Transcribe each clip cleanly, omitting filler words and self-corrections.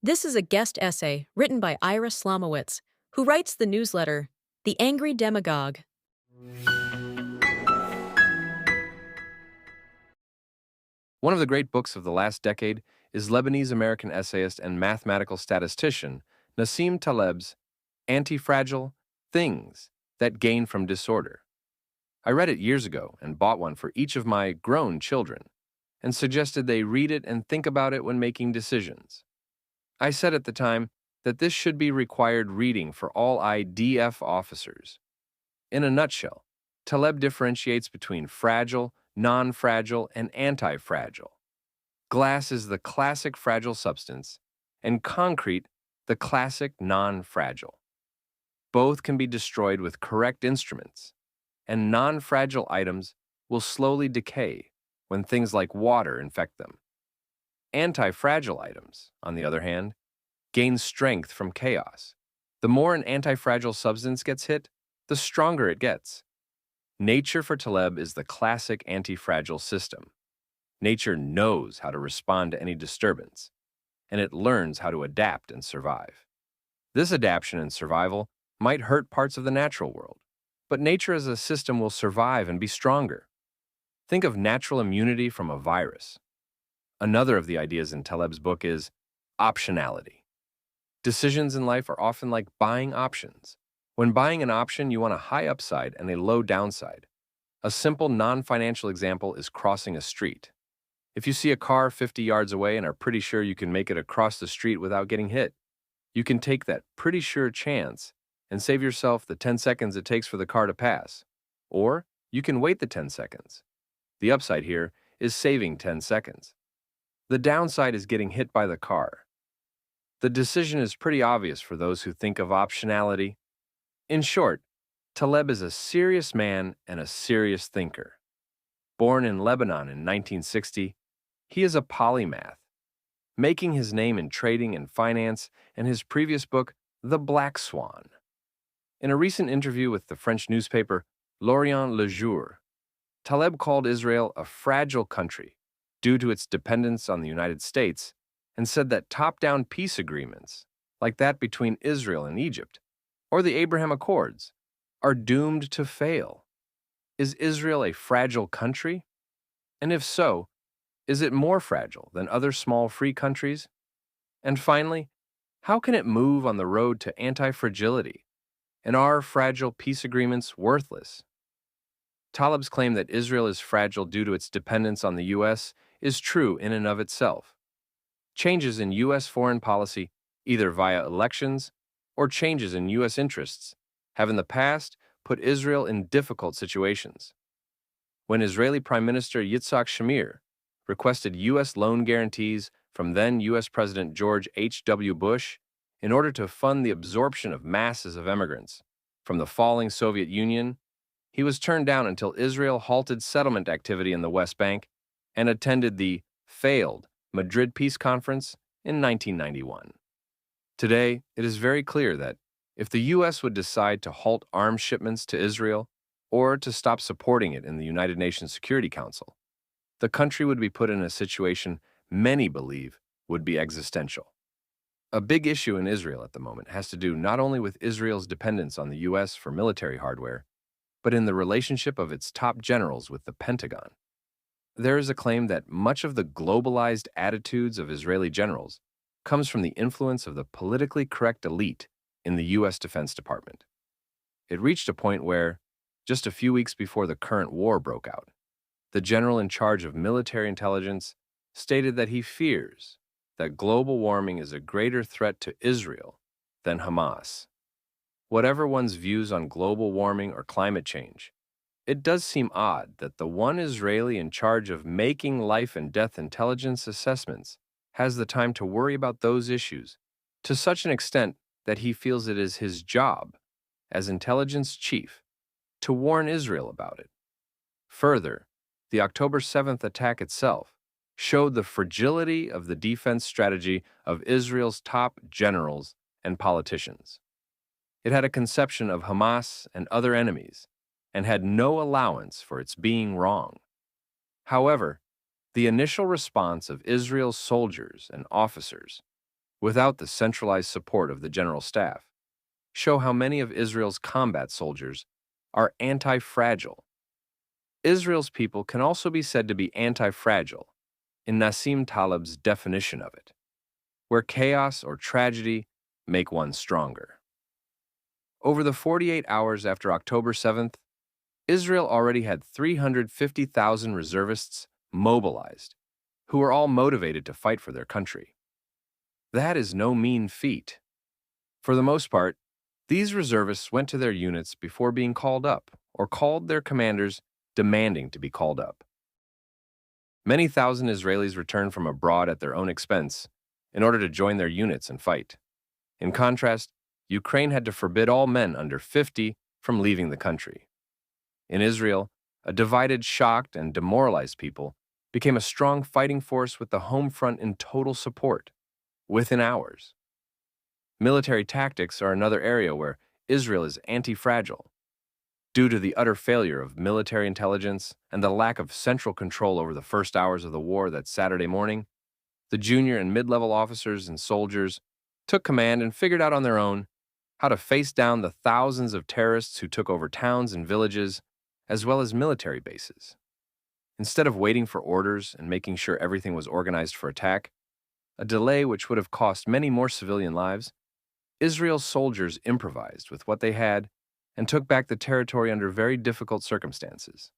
This is a guest essay written by Ira Slomowitz, who writes the newsletter, The Angry Demagogue. One of the great books of the last decade is Lebanese-American essayist and mathematical statistician Nassim Taleb's Anti-Fragile Things That Gain from Disorder. I read it years ago and bought one for each of my grown children and suggested they read it and think about it when making decisions. I said at the time that this should be required reading for all IDF officers. In a nutshell, Taleb differentiates between fragile, non-fragile, and anti-fragile. Glass is the classic fragile substance, and concrete the classic non-fragile. Both can be destroyed with correct instruments, and non-fragile items will slowly decay when things like water infect them. Anti-fragile items, on the other hand, gain strength from chaos. The more an anti-fragile substance gets hit, the stronger it gets. Nature for Taleb is the classic anti-fragile system. Nature knows how to respond to any disturbance, and it learns how to adapt and survive. This adaptation and survival might hurt parts of the natural world, but nature as a system will survive and be stronger. Think of natural immunity from a virus. Another of the ideas in Taleb's book is optionality. Decisions in life are often like buying options. When buying an option, you want a high upside and a low downside. A simple non-financial example is crossing a street. If you see a car 50 yards away and are pretty sure you can make it across the street without getting hit, you can take that pretty sure chance and save yourself the 10 seconds it takes for the car to pass. Or you can wait the 10 seconds. The upside here is saving 10 seconds. The downside is getting hit by the car. The decision is pretty obvious for those who think of optionality. In short, Taleb is a serious man and a serious thinker. Born in Lebanon in 1960, he is a polymath, making his name in trading and finance and his previous book, The Black Swan. In a recent interview with the French newspaper L'Orient Le Jour, Taleb called Israel a fragile country due to its dependence on the United States and said that top-down peace agreements, like that between Israel and Egypt, or the Abraham Accords, are doomed to fail. Is Israel a fragile country? And if so, is it more fragile than other small free countries? And finally, how can it move on the road to anti-fragility? And are fragile peace agreements worthless? Taleb's claim that Israel is fragile due to its dependence on the U.S. is true in and of itself. Changes in U.S. foreign policy, either via elections or changes in U.S. interests, have in the past put Israel in difficult situations. When Israeli Prime Minister Yitzhak Shamir requested U.S. loan guarantees from then U.S. President George H.W. Bush in order to fund the absorption of masses of immigrants from the falling Soviet Union, he was turned down until Israel halted settlement activity in the West Bank and attended the failed Madrid Peace Conference in 1991. Today, it is very clear that if the U.S. would decide to halt arms shipments to Israel or to stop supporting it in the United Nations Security Council, the country would be put in a situation many believe would be existential. A big issue in Israel at the moment has to do not only with Israel's dependence on the U.S. for military hardware, but in the relationship of its top generals with the Pentagon. There is a claim that much of the globalized attitudes of Israeli generals comes from the influence of the politically correct elite in the U.S. Defense Department. It reached a point where, just a few weeks before the current war broke out, the general in charge of military intelligence stated that he fears that global warming is a greater threat to Israel than Hamas. Whatever one's views on global warming or climate change, it does seem odd that the one Israeli in charge of making life and death intelligence assessments has the time to worry about those issues to such an extent that he feels it is his job, as intelligence chief, to warn Israel about it. Further, the October 7th attack itself showed the fragility of the defense strategy of Israel's top generals and politicians. It had a conception of Hamas and other enemies, and had no allowance for its being wrong. However, the initial response of Israel's soldiers and officers without the centralized support of the general staff, show how many of Israel's combat soldiers are anti-fragile. Israel's people can also be said to be anti-fragile in Nassim Taleb's definition of it, where chaos or tragedy make one stronger. Over the 48 hours after October 7th, Israel already had 350,000 reservists mobilized, who were all motivated to fight for their country. That is no mean feat. For the most part, these reservists went to their units before being called up, or called their commanders demanding to be called up. Many thousand Israelis returned from abroad at their own expense in order to join their units and fight. In contrast, Ukraine had to forbid all men under 50 from leaving the country. In Israel, a divided, shocked, and demoralized people became a strong fighting force with the home front in total support, within hours. Military tactics are another area where Israel is anti-fragile. Due to the utter failure of military intelligence and the lack of central control over the first hours of the war that Saturday morning, the junior and mid-level officers and soldiers took command and figured out on their own how to face down the thousands of terrorists who took over towns and villages, as well as military bases. Instead of waiting for orders and making sure everything was organized for attack, a delay which would have cost many more civilian lives, Israel's soldiers improvised with what they had and took back the territory under very difficult circumstances.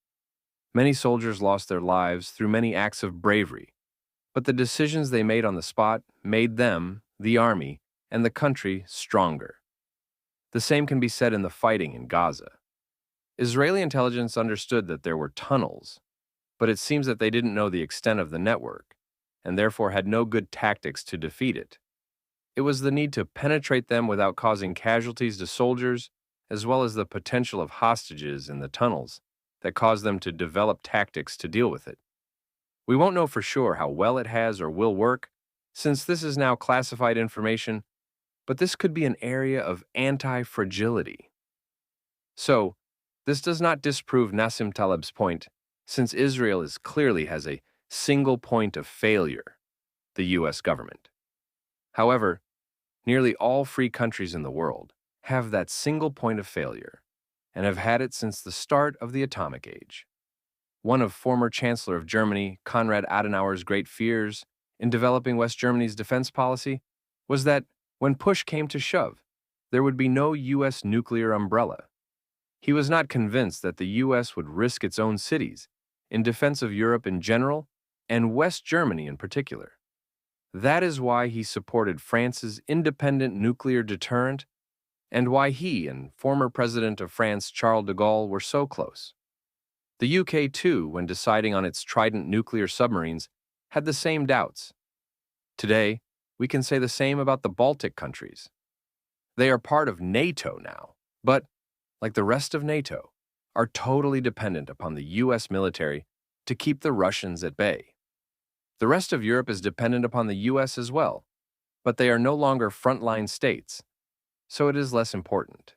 Many soldiers lost their lives through many acts of bravery, but the decisions they made on the spot made them, the army, and the country stronger. The same can be said in the fighting in Gaza. Israeli intelligence understood that there were tunnels, but it seems that they didn't know the extent of the network, and therefore had no good tactics to defeat it. It was the need to penetrate them without causing casualties to soldiers, as well as the potential of hostages in the tunnels, that caused them to develop tactics to deal with it. We won't know for sure how well it has or will work, since this is now classified information, but this could be an area of anti-fragility. So, this does not disprove Nassim Taleb's point, since Israel clearly has a single point of failure, the U.S. government. However, nearly all free countries in the world have that single point of failure, and have had it since the start of the atomic age. One of former Chancellor of Germany, Konrad Adenauer's great fears in developing West Germany's defense policy was that, when push came to shove, there would be no U.S. nuclear umbrella. He was not convinced that the U.S. would risk its own cities in defense of Europe in general and West Germany in particular. That is why he supported France's independent nuclear deterrent and why he and former President of France Charles de Gaulle were so close. The UK, too, when deciding on its Trident nuclear submarines, had the same doubts. Today, we can say the same about the Baltic countries. They are part of NATO now, but, like the rest of NATO, are totally dependent upon the U.S. military to keep the Russians at bay. The rest of Europe is dependent upon the U.S. as well, but they are no longer frontline states, so it is less important.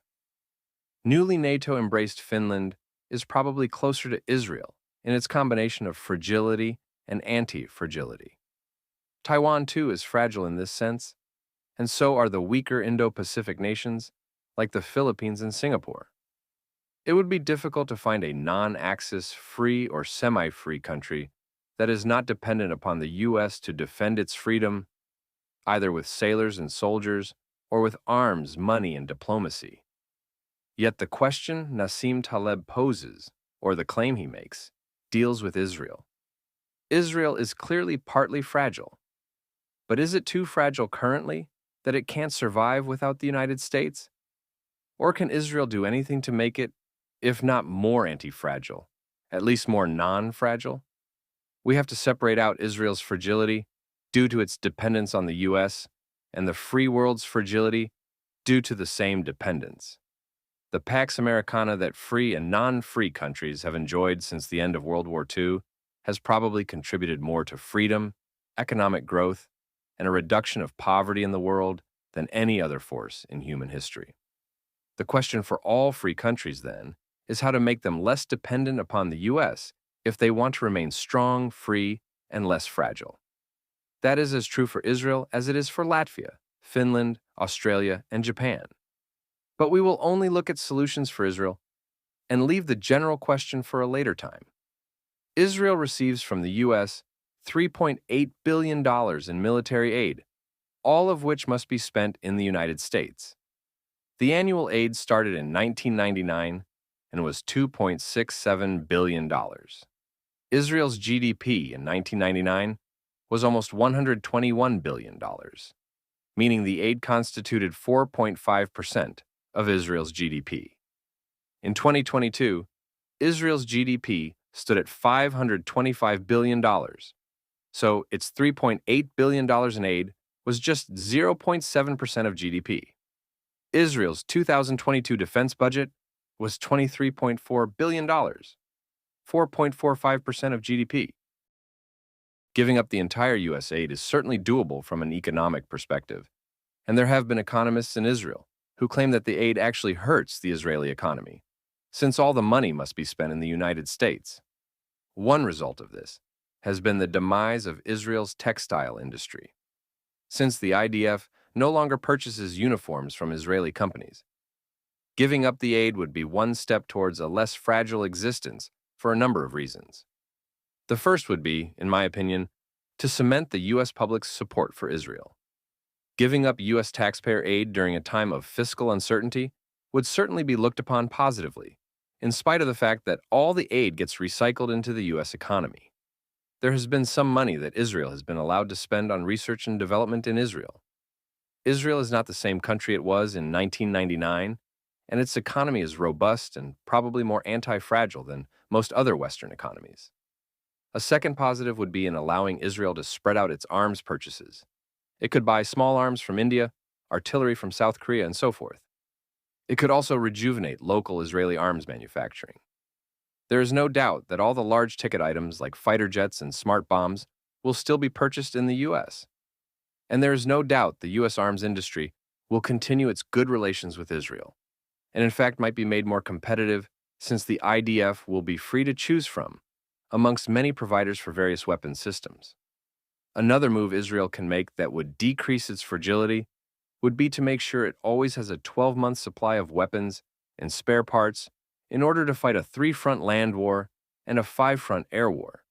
Newly NATO-embraced Finland is probably closer to Israel in its combination of fragility and anti-fragility. Taiwan, too, is fragile in this sense, and so are the weaker Indo-Pacific nations like the Philippines and Singapore. It would be difficult to find a non-Axis free or semi-free country that is not dependent upon the U.S. to defend its freedom, either with sailors and soldiers or with arms, money, and diplomacy. Yet the question Nassim Taleb poses, or the claim he makes, deals with Israel. Israel is clearly partly fragile, but is it too fragile currently that it can't survive without the United States? Or can Israel do anything to make it, if not more anti-fragile, at least more non-fragile? We have to separate out Israel's fragility due to its dependence on the U.S. and the free world's fragility due to the same dependence. The Pax Americana that free and non-free countries have enjoyed since the end of World War II has probably contributed more to freedom, economic growth, and a reduction of poverty in the world than any other force in human history. The question for all free countries, then, is how to make them less dependent upon the U.S. if they want to remain strong, free, and less fragile. That is as true for Israel as it is for Latvia, Finland, Australia, and Japan. But we will only look at solutions for Israel and leave the general question for a later time. Israel receives from the U.S. $3.8 billion in military aid, all of which must be spent in the United States. The annual aid started in 1999 and was $2.67 billion. Israel's GDP in 1999 was almost $121 billion, meaning the aid constituted 4.5% of Israel's GDP. In 2022, Israel's GDP stood at $525 billion, so its $3.8 billion in aid was just 0.7% of GDP. Israel's 2022 defense budget was $23.4 billion, 4.45% of GDP. Giving up the entire U.S. aid is certainly doable from an economic perspective, and there have been economists in Israel who claim that the aid actually hurts the Israeli economy, since all the money must be spent in the United States. One result of this has been the demise of Israel's textile industry. Since the IDF no longer purchases uniforms from Israeli companies, giving up the aid would be one step towards a less fragile existence for a number of reasons. The first would be, in my opinion, to cement the U.S. public's support for Israel. Giving up U.S. taxpayer aid during a time of fiscal uncertainty would certainly be looked upon positively, in spite of the fact that all the aid gets recycled into the U.S. economy. There has been some money that Israel has been allowed to spend on research and development in Israel. Israel is not the same country it was in 1999, and its economy is robust and probably more anti-fragile than most other Western economies. A second positive would be in allowing Israel to spread out its arms purchases. It could buy small arms from India, artillery from South Korea, and so forth. It could also rejuvenate local Israeli arms manufacturing. There is no doubt that all the large ticket items like fighter jets and smart bombs will still be purchased in the U.S. And there is no doubt the U.S. arms industry will continue its good relations with Israel, and in fact might be made more competitive since the IDF will be free to choose from amongst many providers for various weapons systems. Another move Israel can make that would decrease its fragility would be to make sure it always has a 12-month supply of weapons and spare parts in order to fight a 3-front land war and a 5-front air war.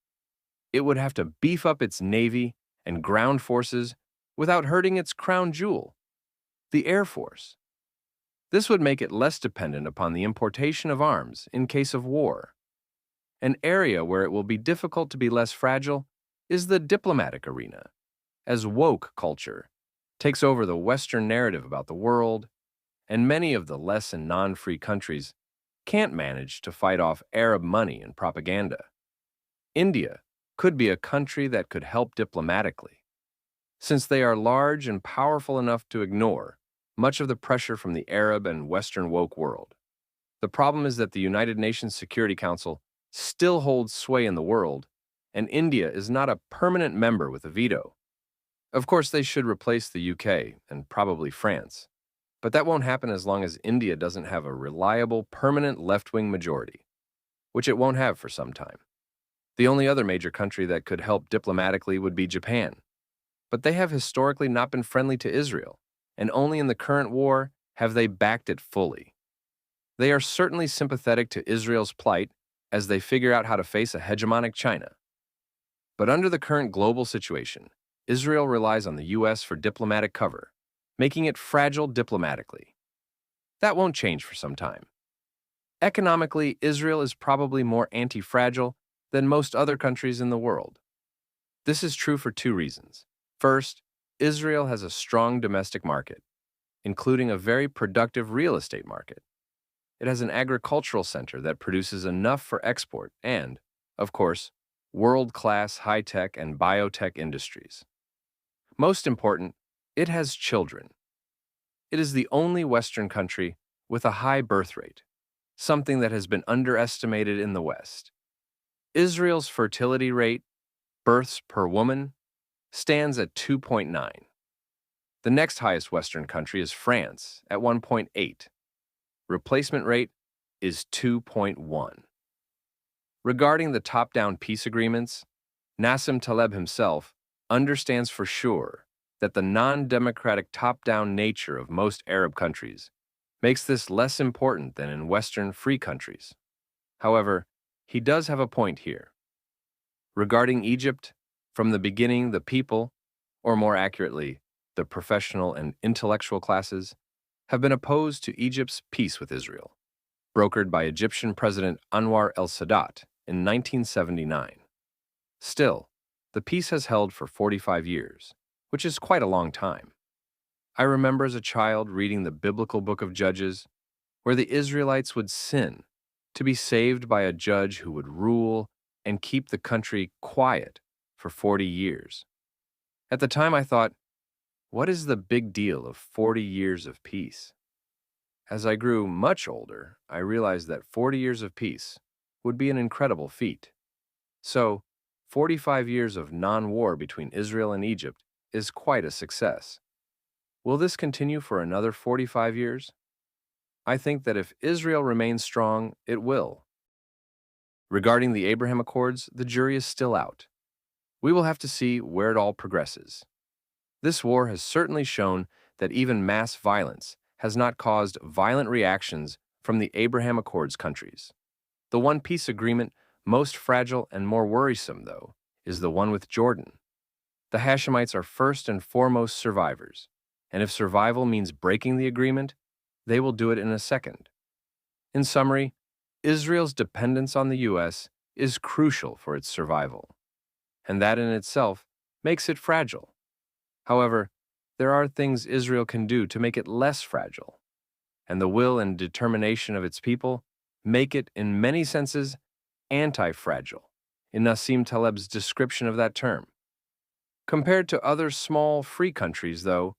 It would have to beef up its navy and ground forces without hurting its crown jewel, the Air Force. This would make it less dependent upon the importation of arms in case of war. An area where it will be difficult to be less fragile is the diplomatic arena, as woke culture takes over the Western narrative about the world, and many of the less and non-free countries can't manage to fight off Arab money and propaganda. India could be a country that could help diplomatically, since they are large and powerful enough to ignore much of the pressure from the Arab and Western woke world. The problem is that the United Nations Security Council still holds sway in the world, and India is not a permanent member with a veto. Of course, they should replace the UK and probably France, but that won't happen as long as India doesn't have a reliable, permanent left-wing majority, which it won't have for some time. The only other major country that could help diplomatically would be Japan, but they have historically not been friendly to Israel, and only in the current war have they backed it fully. They are certainly sympathetic to Israel's plight as they figure out how to face a hegemonic China. But under the current global situation, Israel relies on the U.S. for diplomatic cover, making it fragile diplomatically. That won't change for some time. Economically, Israel is probably more anti-fragile than most other countries in the world. This is true for two reasons. First, Israel has a strong domestic market, including a very productive real estate market. It has an agricultural center that produces enough for export and, of course, world-class high-tech and biotech industries. Most important, it has children. It is the only Western country with a high birth rate, something that has been underestimated in the West. Israel's fertility rate, births per woman, stands at 2.9. The next highest Western country is France at 1.8. Replacement rate is 2.1. Regarding the top-down peace agreements, Nassim Taleb himself understands for sure that the non-democratic top-down nature of most Arab countries makes this less important than in Western free countries. However, he does have a point here. Regarding Egypt, from the beginning, the people, or more accurately, the professional and intellectual classes, have been opposed to Egypt's peace with Israel, brokered by Egyptian President Anwar el-Sadat in 1979. Still, the peace has held for 45 years, which is quite a long time. I remember as a child reading the biblical book of Judges, where the Israelites would sin to be saved by a judge who would rule and keep the country quiet for 40 years. At the time, I thought, what is the big deal of 40 years of peace? As I grew much older, I realized that 40 years of peace would be an incredible feat. So, 45 years of non-war between Israel and Egypt is quite a success. Will this continue for another 45 years? I think that if Israel remains strong, it will. Regarding the Abraham Accords, the jury is still out. We will have to see where it all progresses. This war has certainly shown that even mass violence has not caused violent reactions from the Abraham Accords countries. The one peace agreement most fragile and more worrisome, though, is the one with Jordan. The Hashemites are first and foremost survivors, and if survival means breaking the agreement, they will do it in a second. In summary, Israel's dependence on the U.S. is crucial for its survival, and that in itself makes it fragile. However, there are things Israel can do to make it less fragile, and the will and determination of its people make it, in many senses, anti-fragile, in Nassim Taleb's description of that term. Compared to other small, free countries, though,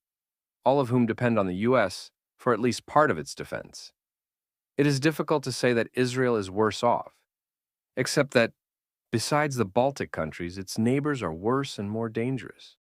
all of whom depend on the U.S. for at least part of its defense, it is difficult to say that Israel is worse off, except that, besides the Baltic countries, its neighbors are worse and more dangerous.